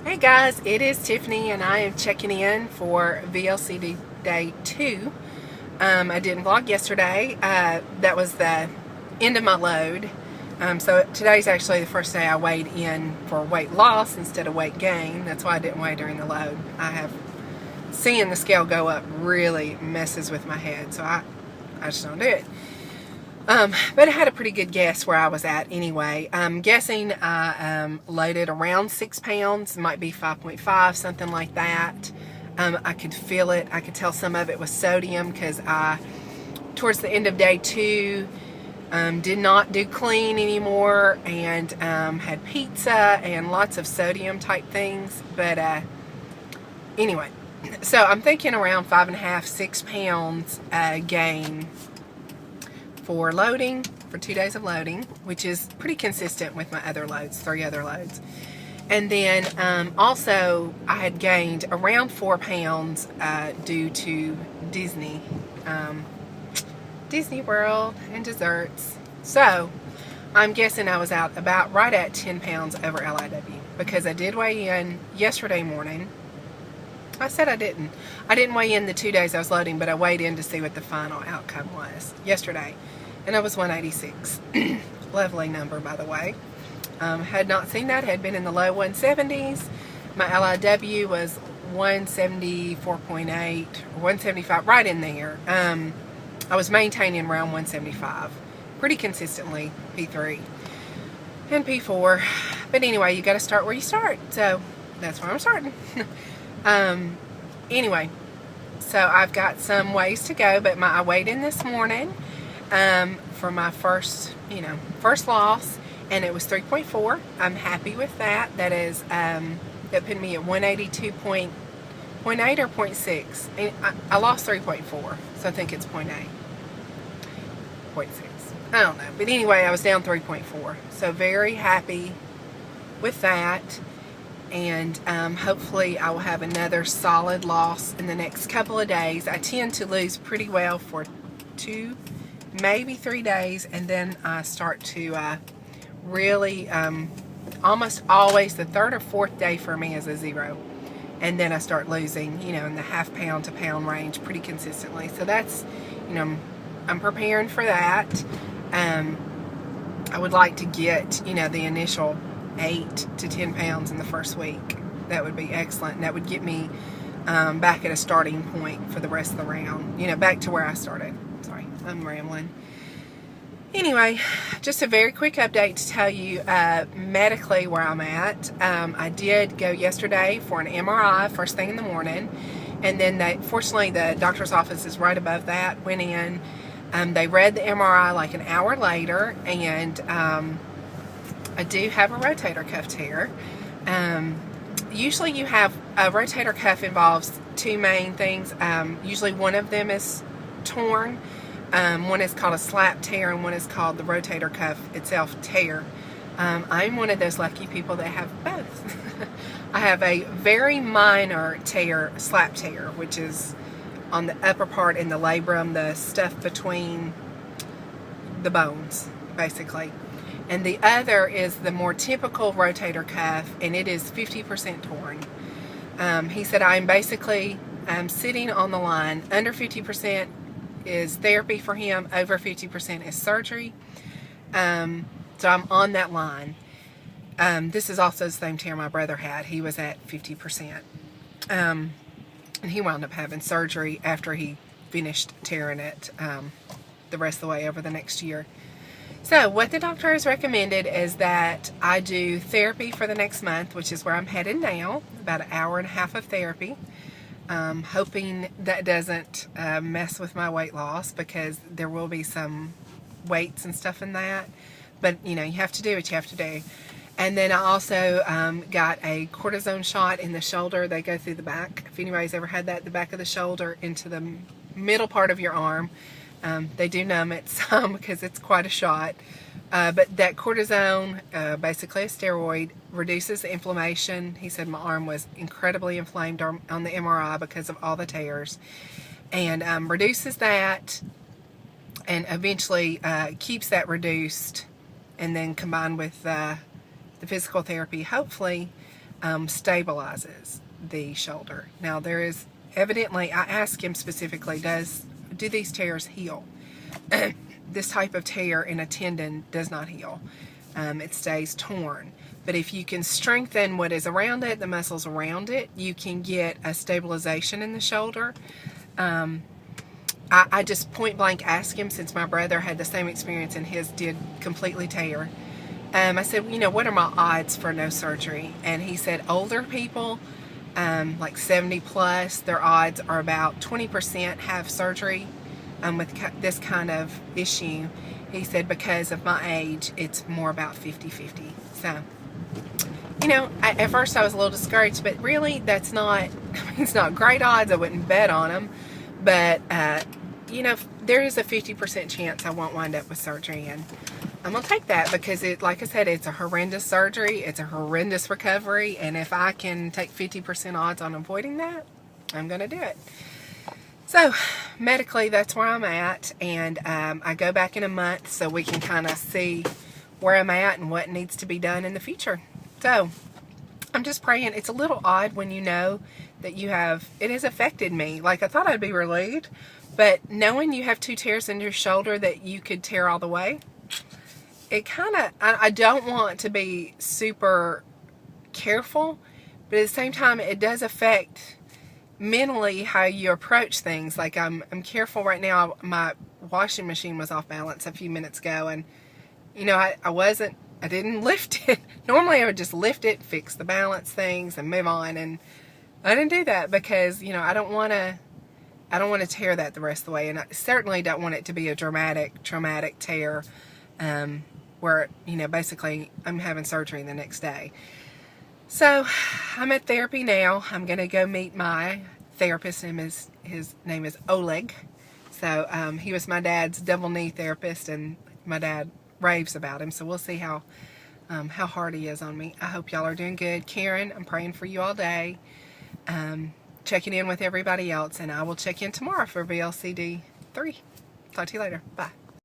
Hey guys, it is Tiffany and I am checking in for Vlcd day 2. I didn't vlog yesterday. That was the end of my load. So today's actually the first day I weighed in for weight loss instead of weight gain. That's why I didn't weigh during the load. Seeing the scale go up really messes with my head, so I just don't do it. But I had a pretty good guess where I was at anyway. I'm guessing I loaded around 6 pounds, might be 5.5, something like that. I could feel it. I could tell some of it was sodium because towards the end of day 2, did not do clean anymore and had pizza and lots of sodium type things. But anyway, so I'm thinking around 5.5, 6 pounds gain for loading, for 2 days of loading, which is pretty consistent with my other loads, 3 other loads. And then also I had gained around 4 pounds due to Disney World and desserts. So I'm guessing I was out about right at 10 pounds over LIW because I did weigh in yesterday morning. I said I didn't weigh in the 2 days I was loading, but I weighed in to see what the final outcome was yesterday. And I was 186. Lovely number, by the way. Had not seen that. Had been in the low 170s. My LIW was 174.8 or 175, right in there. I was maintaining around 175 pretty consistently, P3 and P4. But anyway, you got to start where you start. So that's where I'm starting. Anyway, so I've got some ways to go, but I weighed in this morning for my first loss, and it was 3.4. I'm happy with that. That is that put me at 182.8 or 0.6. And I lost 3.4, so I think it's 0.8. 0.6. I don't know, but anyway, I was down 3.4, so very happy with that. And hopefully I will have another solid loss in the next couple of days. I tend to lose pretty well for 2, maybe 3 days, and then I start to really almost always the 3rd or 4th day for me is a 0, and then I start losing, in the ½ pound to pound range pretty consistently. So that's, I'm preparing for that. I would like to get, the initial 8 to 10 pounds in the first week. That would be excellent, and that would get me back at a starting point for the rest of the round, back to where I started. Sorry, I'm rambling. Anyway, just a very quick update to tell you medically where I'm at. I did go yesterday for an MRI first thing in the morning, and then fortunately the doctor's office is right above that. Went in, they read the MRI like an hour later, and I do have a rotator cuff tear. Usually you have a rotator cuff involves 2 main things. Usually one of them is torn. One is called a slap tear, and one is called the rotator cuff itself tear. I'm one of those lucky people that have both. I have a very minor tear, slap tear, which is on the upper part in the labrum, the stuff between the bones, basically. And the other is the more typical rotator cuff, and it is 50% torn. He said I'm basically sitting on the line. Under 50% is therapy for him, over 50% is surgery. So I'm on that line. This is also the same tear my brother had. He was at 50%. And he wound up having surgery after he finished tearing it the rest of the way over the next year. So what the doctor has recommended is that I do therapy for the next month, which is where I'm headed now, about an hour and a half of therapy. Hoping that doesn't mess with my weight loss, because there will be some weights and stuff in that. But, you have to do what you have to do. And then I also got a cortisone shot in the shoulder. They go through the back. If anybody's ever had that, the back of the shoulder into the middle part of your arm. They do numb it some because it's quite a shot. But that cortisone, basically a steroid, reduces the inflammation. He said my arm was incredibly inflamed on the MRI because of all the tears. And reduces that, and eventually keeps that reduced, and then combined with the physical therapy, hopefully stabilizes the shoulder. Now there is evidently, I asked him specifically, do these tears heal? This type of tear in a tendon does not heal. It stays torn. But if you can strengthen what is around it, the muscles around it, you can get a stabilization in the shoulder. I just point blank asked him, since my brother had the same experience and his did completely tear. I said, you know, what are my odds for no surgery? And he said older people, like 70 plus, their odds are about 20% have surgery with this kind of issue. He said because of my age, it's more about 50-50. So, you know, at first I was a little discouraged, but really that's not, it's not great odds. I wouldn't bet on them. But, you know, there is a 50% chance I won't wind up with surgery, and I'm going to take that because, like I said, it's a horrendous surgery. It's a horrendous recovery, and if I can take 50% odds on avoiding that, I'm going to do it. So, medically, that's where I'm at, and I go back in a month so we can kind of see where I'm at and what needs to be done in the future. So, I'm just praying. It's a little odd when you know that it has affected me. Like, I thought I'd be relieved, but knowing you have 2 tears in your shoulder that you could tear all the way, it kind of, I don't want to be super careful, but at the same time, it does affect mentally how you approach things. Like, I'm careful right now. My washing machine was off balance a few minutes ago, and, you know, I didn't lift it. Normally, I would just lift it, fix the balance things, and move on, and I didn't do that because, you know, I don't want to tear that the rest of the way, and I certainly don't want it to be a dramatic, traumatic tear, where, you know, basically I'm having surgery the next day. So I'm at therapy now. I'm going to go meet my therapist. His name is Oleg. So he was my dad's double knee therapist, and my dad raves about him. So we'll see how hard he is on me. I hope y'all are doing good. Karen, I'm praying for you all day. Checking in with everybody else, and I will check in tomorrow for VLCD 3. Talk to you later. Bye.